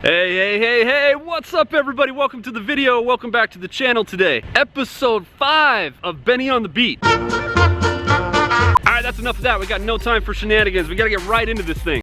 Hey, what's up everybody? Welcome to the video, welcome back to the channel today. Episode 5 of Benny on the Beat. Alright, that's enough of that. We got no time for shenanigans. We gotta get right into this thing.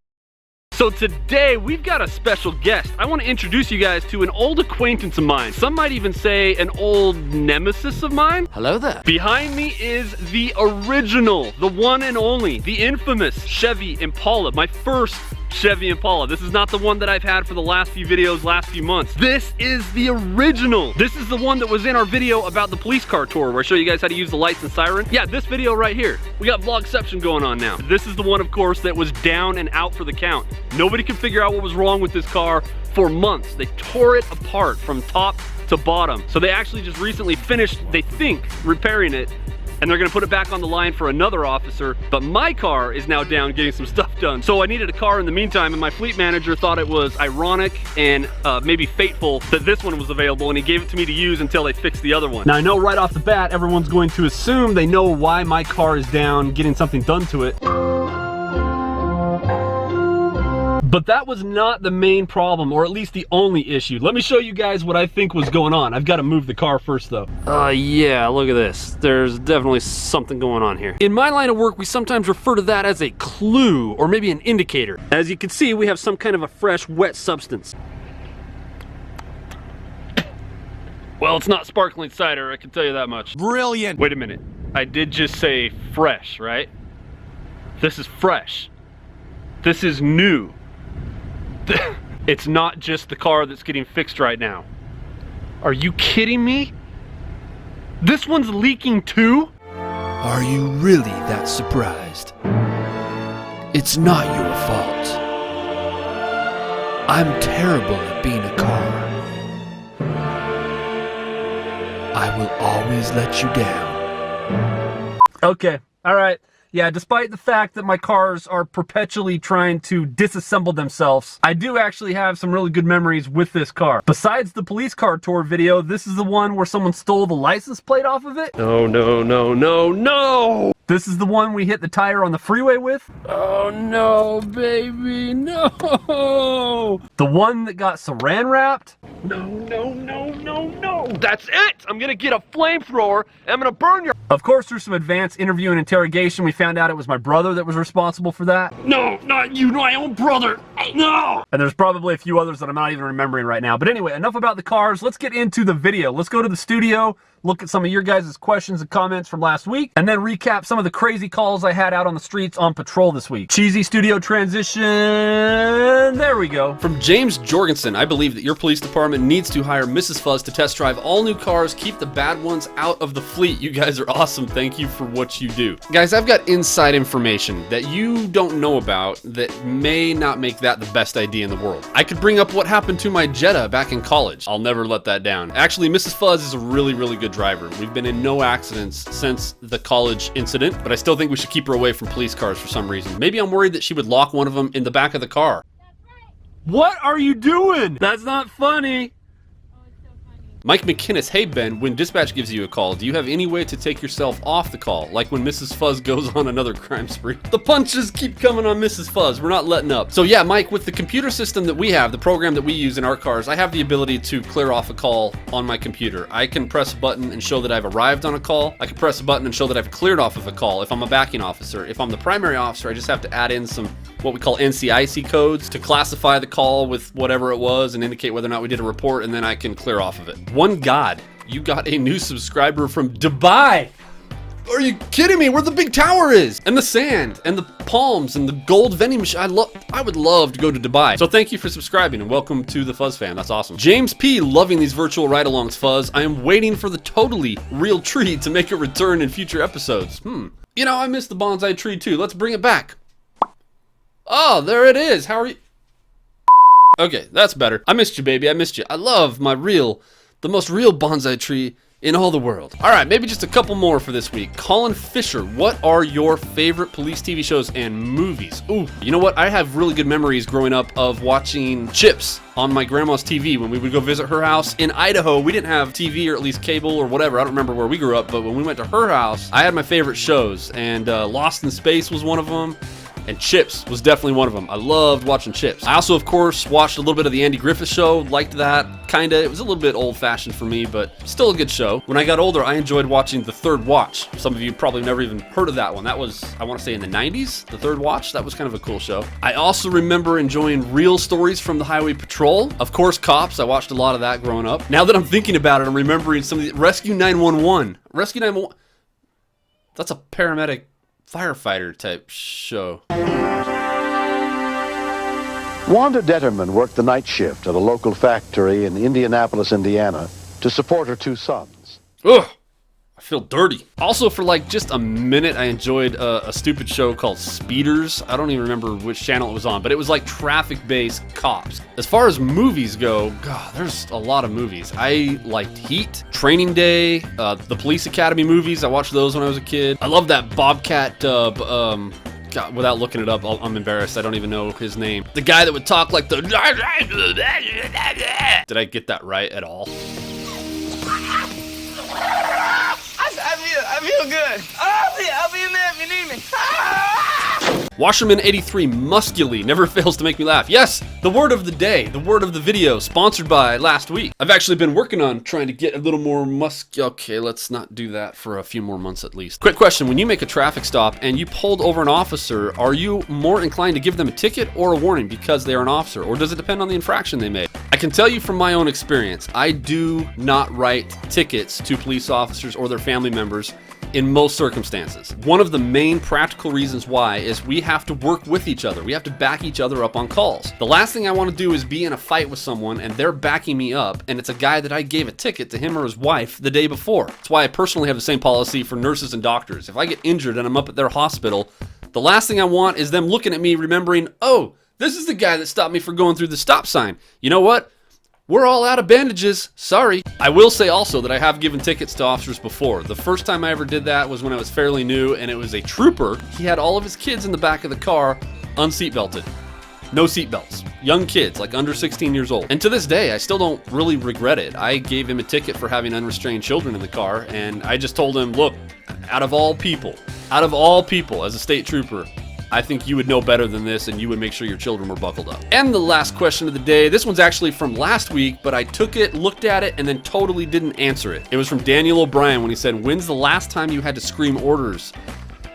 So today, we've got a special guest. I want to introduce you guys to an old acquaintance of mine. Some might even say an old nemesis of mine. Hello there. Behind me is the original, the one and only, the infamous Chevy Impala. My first Chevy Impala. This is not the one that I've had for the last few videos, last few months. This is the original. This is the one that was in our video about the police car tour where I show you guys how to use the lights and siren. Yeah, this video right here. We got vlogception going on now. This is the one, of course, that was down and out for the count. Nobody could figure out what was wrong with this car for months. They tore it apart from top to bottom. So they actually just recently finished, they think, repairing it, and they're gonna put it back on the line for another officer. But my car is now down getting some stuff done. So I needed a car in the meantime, and my fleet manager thought it was ironic and maybe fateful that this one was available, and he gave it to me to use until they fixed the other one. Now I know right off the bat, everyone's going to assume they know why my car is down getting something done to it. But that was not the main problem, or at least the only issue. Let me show you guys what I think was going on. I've got to move the car first though. Yeah, look at this. There's definitely something going on here. In my line of work, we sometimes refer to that as a clue, or maybe an indicator. As you can see, we have some kind of a fresh, wet substance. Well, it's not sparkling cider, I can tell you that much. Brilliant. Wait a minute. I did just say fresh, right? This is fresh. This is new. It's not just the car that's getting fixed right now. Are you kidding me? This one's leaking too? Are you really that surprised? It's not your fault. I'm terrible at being a car. I will always let you down. Okay, all right. Yeah, despite the fact that my cars are perpetually trying to disassemble themselves, I do actually have some really good memories with this car. Besides the police car tour video, this is the one where someone stole the license plate off of it. Oh, no. This is the one we hit the tire on the freeway with. Oh no, baby, no. The one that got saran wrapped. No. That's it. I'm gonna get a flamethrower and I'm gonna burn your... Of course, through some advanced interview and interrogation, we found out it was my brother that was responsible for that. No, not you, my own brother. No. And there's probably a few others that I'm not even remembering right now. But anyway, enough about the cars. Let's get into the video. Let's go to the studio, look at some of your guys' questions and comments from last week, and then recap some of the crazy calls I had out on the streets on patrol this week. Cheesy studio transition. There we go. From James Jorgenson, I believe that your police department needs to hire Mrs. Fuzz to test drive all new cars, keep the bad ones out of the fleet. You guys are awesome. Thank you for what you do. Guys, I've got inside information that you don't know about that may not make that the best idea in the world. I could bring up what happened to my Jetta back in college. I'll never let that down. Actually, Mrs. Fuzz is a really good driver. We've been in no accidents since the college incident, but I still think we should keep her away from police cars for some reason. Maybe I'm worried that she would lock one of them in the back of the car. What are you doing? That's not funny. Mike McInnes, hey Ben, when dispatch gives you a call, do you have any way to take yourself off the call? Like when Mrs. Fuzz goes on another crime spree. The punches keep coming on Mrs. Fuzz. We're not letting up. So yeah, Mike, with the computer system that we have, the program that we use in our cars, I have the ability to clear off a call on my computer. I can press a button and show that I've arrived on a call. I can press a button and show that I've cleared off of a call if I'm a backing officer. If I'm the primary officer, I just have to add in some what we call NCIC codes to classify the call with whatever it was and indicate whether or not we did a report, and then I can clear off of it. One God, you got a new subscriber from Dubai. Are you kidding me? Where the big tower is, and the sand, and the palms, and the gold vending machine. I would love to go to Dubai. So thank you for subscribing, and welcome to the FuzzFam. That's awesome. James P, loving these virtual ride-alongs, Fuzz. I am waiting for the totally real tree to make a return in future episodes. You know, I miss the bonsai tree too. Let's bring it back. Oh, there it is. How are you? Okay, that's better. I missed you, baby. I missed you. I love the most real bonsai tree in all the world. All right, maybe just a couple more for this week. Colin Fisher, what are your favorite police TV shows and movies? Ooh, you know what? I have really good memories growing up of watching Chips on my grandma's TV when we would go visit her house in Idaho. We didn't have TV, or at least cable or whatever. I don't remember where we grew up, but when we went to her house, I had my favorite shows, and Lost in Space was one of them. And Chips was definitely one of them. I loved watching Chips. I also, of course, watched a little bit of the Andy Griffith Show. Liked that, kinda. It was a little bit old-fashioned for me, but still a good show. When I got older, I enjoyed watching The Third Watch. Some of you probably never even heard of that one. That was, I want to say, in the 90s, The Third Watch. That was kind of a cool show. I also remember enjoying Real Stories from the Highway Patrol. Of course, Cops. I watched a lot of that growing up. Now that I'm thinking about it, I'm remembering some of the Rescue 911. Rescue 911. That's a paramedic firefighter type show. Wanda Detterman worked the night shift at a local factory in Indianapolis, Indiana, to support her 2 sons. Ugh, I feel dirty. Also, for like just a minute, I enjoyed a stupid show called Speeders. I don't even remember which channel it was on, but it was like traffic-based cops. As far as movies go, God, there's a lot of movies. I liked Heat, Training Day, the Police Academy movies. I watched those when I was a kid. I love that Bobcat, God, without looking it up, I'm embarrassed. I don't even know his name. The guy that would talk like the... Did I get that right at all? I feel good. I'll be in there if you need me. Washerman83 Musculi never fails to make me laugh. Yes, the word of the day, the word of the video, sponsored by last week. I've actually been working on trying to get a little more Okay, let's not do that for a few more months at least. Quick question, when you make a traffic stop and you pulled over an officer, are you more inclined to give them a ticket or a warning because they are an officer, or does it depend on the infraction they made? I can tell you from my own experience, I do not write tickets to police officers or their family members in most circumstances. One of the main practical reasons why is we have to work with each other. We have to back each other up on calls. The last thing I want to do is be in a fight with someone and they're backing me up, and it's a guy that I gave a ticket to him or his wife the day before. That's why I personally have the same policy for nurses and doctors. If I get injured and I'm up at their hospital, the last thing I want is them looking at me remembering, oh, this is the guy that stopped me for going through the stop sign. You know what? We're all out of bandages, sorry. I will say also that I have given tickets to officers before. The first time I ever did that was when I was fairly new, and it was a trooper. He had all of his kids in the back of the car, unseatbelted. No seatbelts. Young kids, like under 16 years old. And to this day, I still don't really regret it. I gave him a ticket for having unrestrained children in the car, and I just told him, look, out of all people, as a state trooper, I think you would know better than this, and you would make sure your children were buckled up. And the last question of the day, this one's actually from last week, but I took it, looked at it, and then totally didn't answer it. It was from Daniel O'Brien when he said, when's the last time you had to scream orders?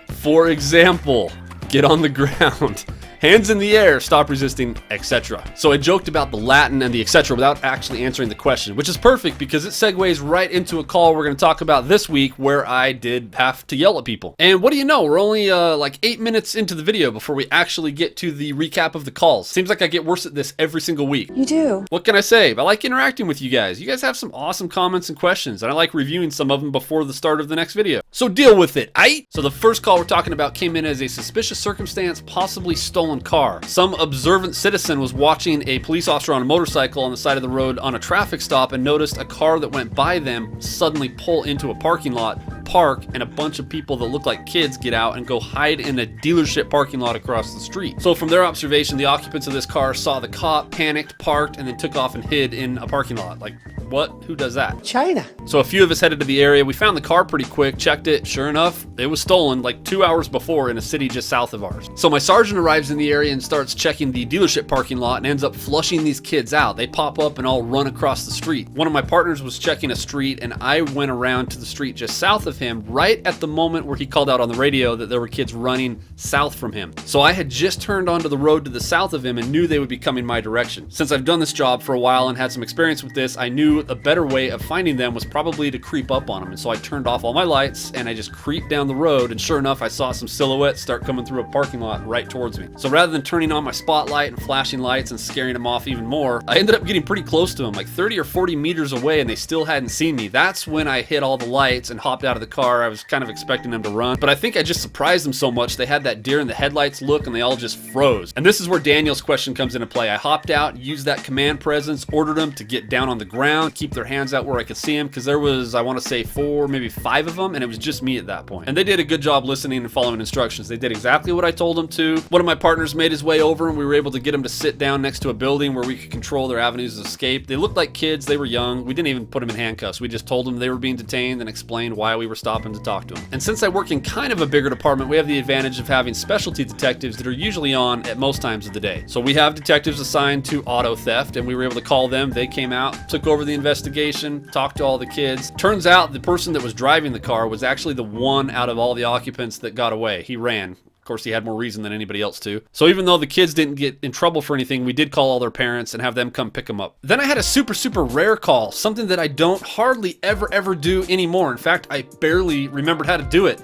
For example, get on the ground. Hands in the air, stop resisting, etc. So I joked about the Latin and the etc. without actually answering the question, which is perfect because it segues right into a call we're going to talk about this week where I did have to yell at people. And what do you know? We're only like 8 minutes into the video before we actually get to the recap of the calls. Seems like I get worse at this every single week. You do. What can I say? I like interacting with you guys. You guys have some awesome comments and questions, and I like reviewing some of them before the start of the next video. So deal with it, aight? So the first call we're talking about came in as a suspicious circumstance, possibly stolen car. Some observant citizen was watching a police officer on a motorcycle on the side of the road on a traffic stop and noticed a car that went by them suddenly pull into a parking lot, park, and a bunch of people that look like kids get out and go hide in a dealership parking lot across the street. So from their observation, the occupants of this car saw the cop, panicked, parked, and then took off and hid in a parking lot. Like, what? Who does that? China. So a few of us headed to the area. We found the car pretty quick, checked it. Sure enough, it was stolen like 2 hours before in a city just south of ours. So my sergeant arrives in the area and starts checking the dealership parking lot and ends up flushing these kids out. They pop up and all run across the street. One of my partners was checking a street, and I went around to the street just south of him right at the moment where he called out on the radio that there were kids running south from him. So I had just turned onto the road to the south of him and knew they would be coming my direction. Since I've done this job for a while and had some experience with this, I knew a better way of finding them was probably to creep up on them. And so I turned off all my lights and I just creeped down the road, and sure enough, I saw some silhouettes start coming through a parking lot right towards me. So rather than turning on my spotlight and flashing lights and scaring them off even more, I ended up getting pretty close to them, like 30 or 40 meters away, and they still hadn't seen me. That's when I hit all the lights and hopped out of the car. I was kind of expecting them to run, but I think I just surprised them so much they had that deer in the headlights look and they all just froze. And this is where Daniel's question comes into play. I hopped out, used that command presence, ordered them to get down on the ground, keep their hands out where I could see them, because there was, I want to say 4, maybe 5 of them, and it was just me at that point. And they did a good job listening and following instructions. They did exactly what I told them to. One of my partners made his way over and we were able to get them to sit down next to a building where we could control their avenues of escape. They looked like kids, they were young. We didn't even put them in handcuffs. We just told them they were being detained and explained why we were stopping to talk to him. And since I work in kind of a bigger department, we have the advantage of having specialty detectives that are usually on at most times of the day. So we have detectives assigned to auto theft, and we were able to call them. They came out, took over the investigation, talked to all the kids. Turns out the person that was driving the car was actually the one out of all the occupants that got away. He ran. Of course, he had more reason than anybody else to. So even though the kids didn't get in trouble for anything, we did call all their parents and have them come pick them up. Then I had a super, super rare call, something that I don't hardly ever do anymore. In fact, I barely remembered how to do it.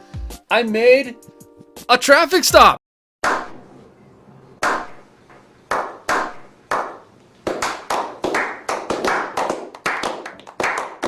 I made a traffic stop.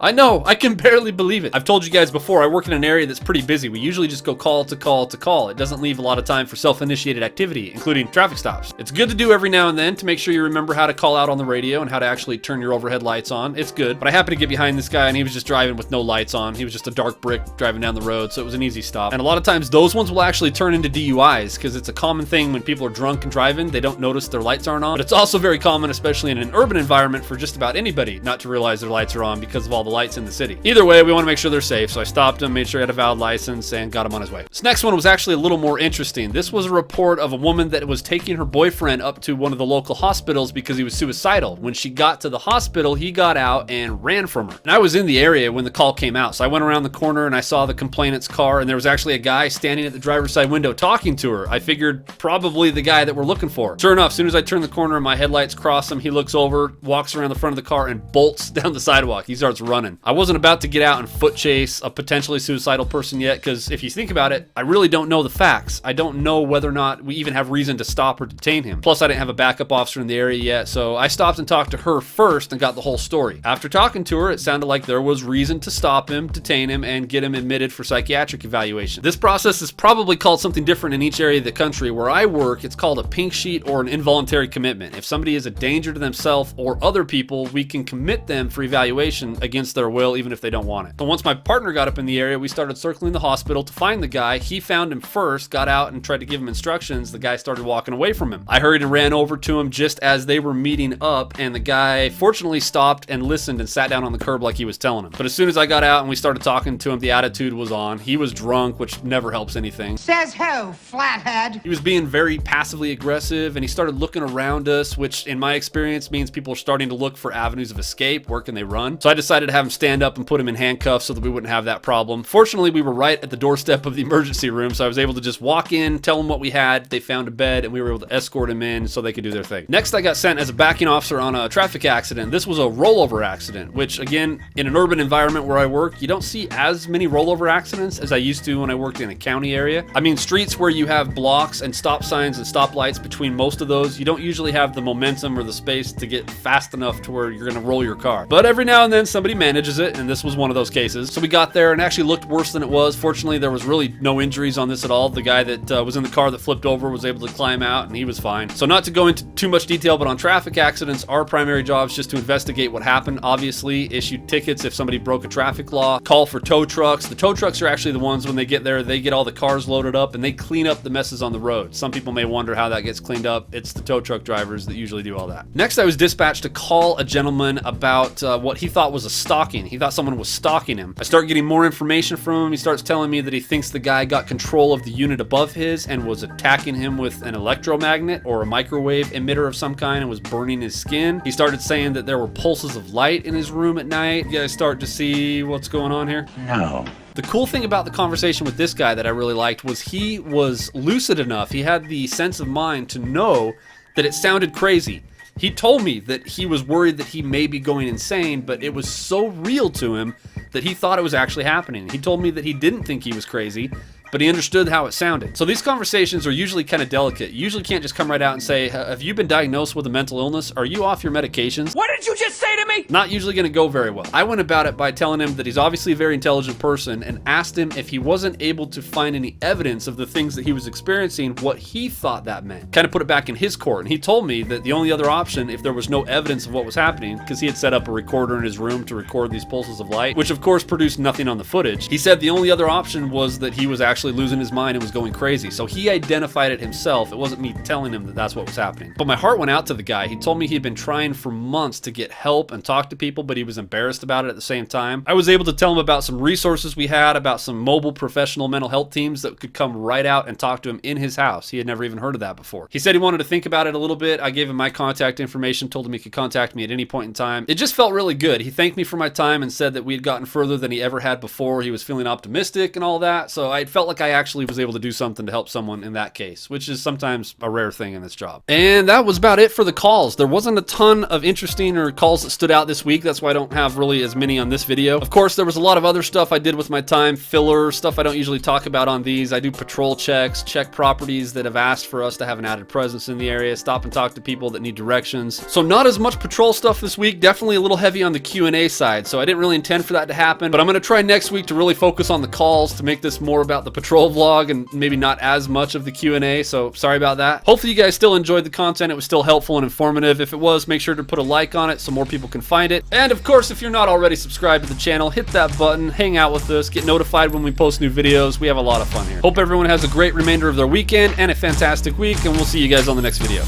I know, I can barely believe it. I've told you guys before, I work in an area that's pretty busy. We usually just go call to call to call. It doesn't leave a lot of time for self-initiated activity, including traffic stops. It's good to do every now and then to make sure you remember how to call out on the radio and how to actually turn your overhead lights on. It's good, but I happened to get behind this guy and he was just driving with no lights on. He was just a dark brick driving down the road, so it was an easy stop. And a lot of times those ones will actually turn into DUIs because it's a common thing when people are drunk and driving, they don't notice their lights aren't on. But it's also very common, especially in an urban environment, for just about anybody not to realize their lights are on because of all the lights in the city. Either way, we want to make sure they're safe, so I stopped him, made sure he had a valid license, and got him on his way. This next one was actually a little more interesting. This was a report of a woman that was taking her boyfriend up to one of the local hospitals because he was suicidal. When she got to the hospital, he got out and ran from her. And I was in the area when the call came out, so I went around the corner and I saw the complainant's car, and there was actually a guy standing at the driver's side window talking to her. I figured probably the guy that we're looking for. Sure enough, as soon as I turn the corner and my headlights cross him, he looks over, walks around the front of the car, and bolts down the sidewalk. He starts running. I wasn't about to get out and foot chase a potentially suicidal person yet, because if you think about it, I really don't know the facts. I don't know whether or not we even have reason to stop or detain him. Plus, I didn't have a backup officer in the area yet, so I stopped and talked to her first and got the whole story. After talking to her, it sounded like there was reason to stop him, detain him, and get him admitted for psychiatric evaluation. This process is probably called something different in each area of the country. Where I work, it's called a pink sheet or an involuntary commitment. If somebody is a danger to themselves or other people, we can commit them for evaluation against their will, even if they don't want it. So once my partner got up in the area, we started circling the hospital to find the guy. He found him first, got out and tried to give him instructions. The guy started walking away from him. I hurried and ran over to him just as they were meeting up, and the guy fortunately stopped and listened and sat down on the curb like he was telling him. But as soon as I got out and we started talking to him, the attitude was on. He was drunk, which never helps anything. Says who, flathead? He was being very passively aggressive, and he started looking around us, which in my experience means people are starting to look for avenues of escape. Where can they run? So I decided to have him stand up and put him in handcuffs so that we wouldn't have that problem. Fortunately, we were right at the doorstep of the emergency room, so I was able to just walk in, tell them what we had. They found a bed, and we were able to escort him in so they could do their thing. Next, I got sent as a backing officer on a traffic accident. This was a rollover accident, which again, in an urban environment where I work, you don't see as many rollover accidents as I used to when I worked in a county area. I mean, streets where you have blocks and stop signs and stoplights between most of those, you don't usually have the momentum or the space to get fast enough to where you're gonna roll your car. But every now and then somebody manages it, and this was one of those cases. So we got there and actually looked worse than it was. Fortunately, there was really no injuries on this at all. The guy that was in the car that flipped over was able to climb out, and he was fine. So not to go into too much detail, but on traffic accidents, our primary job is just to investigate what happened. Obviously, issue tickets if somebody broke a traffic law, call for tow trucks. The tow trucks are actually the ones, when they get there, they get all the cars loaded up and they clean up the messes on the road. Some people may wonder how that gets cleaned up. It's the tow truck drivers that usually do all that. Next, I was dispatched to call a gentleman about what he thought was a stalking. He thought someone was stalking him. I start getting more information from him. He starts telling me that he thinks the guy got control of the unit above his and was attacking him with an electromagnet or a microwave emitter of some kind and was burning his skin. He started saying that there were pulses of light in his room at night. You guys start to see what's going on here? No. The cool thing about the conversation with this guy that I really liked was he was lucid enough. He had the sense of mind to know that it sounded crazy. He told me that he was worried that he may be going insane, but it was so real to him that he thought it was actually happening. He told me that he didn't think he was crazy, but he understood how it sounded. So these conversations are usually kind of delicate. You usually can't just come right out and say, have you been diagnosed with a mental illness? Are you off your medications? What did you just say to me? Not usually gonna go very well. I went about it by telling him that he's obviously a very intelligent person and asked him if he wasn't able to find any evidence of the things that he was experiencing, what he thought that meant. Kind of put it back in his court. And he told me that the only other option, if there was no evidence of what was happening, because he had set up a recorder in his room to record these pulses of light, which of course produced nothing on the footage. He said the only other option was that he was actually actually losing his mind and was going crazy. So he identified it himself. It wasn't me telling him that that's what was happening. But my heart went out to the guy. He told me he had been trying for months to get help and talk to people, but he was embarrassed about it at the same time. I was able to tell him about some resources we had, about some mobile professional mental health teams that could come right out and talk to him in his house. He had never even heard of that before. He said he wanted to think about it a little bit. I gave him my contact information, told him he could contact me at any point in time. It just felt really good. He thanked me for my time and said that we had gotten further than he ever had before. He was feeling optimistic and all that. So I felt like I actually was able to do something to help someone in that case, which is sometimes a rare thing in this job. And that was about it for the calls. There wasn't a ton of interesting or calls that stood out this week. That's why I don't have really as many on this video. Of course, there was a lot of other stuff I did with my time, filler, stuff I don't usually talk about on these. I do patrol checks, check properties that have asked for us to have an added presence in the area, stop and talk to people that need directions. So not as much patrol stuff this week, definitely a little heavy on the Q&A side. So I didn't really intend for that to happen, but I'm gonna try next week to really focus on the calls to make this more about the patrol vlog and maybe not as much of the Q&A. So sorry about that. Hopefully you guys still enjoyed the content. It was still helpful and informative. If it was, make sure to put a like on it so more people can find it. And of course, if you're not already subscribed to the channel, hit that button, hang out with us, get notified when we post new videos. We have a lot of fun here. Hope everyone has a great remainder of their weekend and a fantastic week, and we'll see you guys on the next video.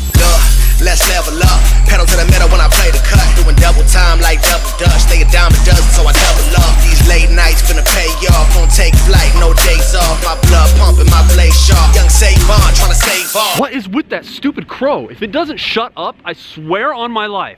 Let's level up. Pedal to the metal when I play the cut. Doing double time like double dutch. Stay a dime a dozen, so I double up. These late nights finna pay off. Gonna take flight, no days off. My blood pumping, my blade sharp. Young Savon trying to save all. What is with that stupid crow? If it doesn't shut up, I swear on my life.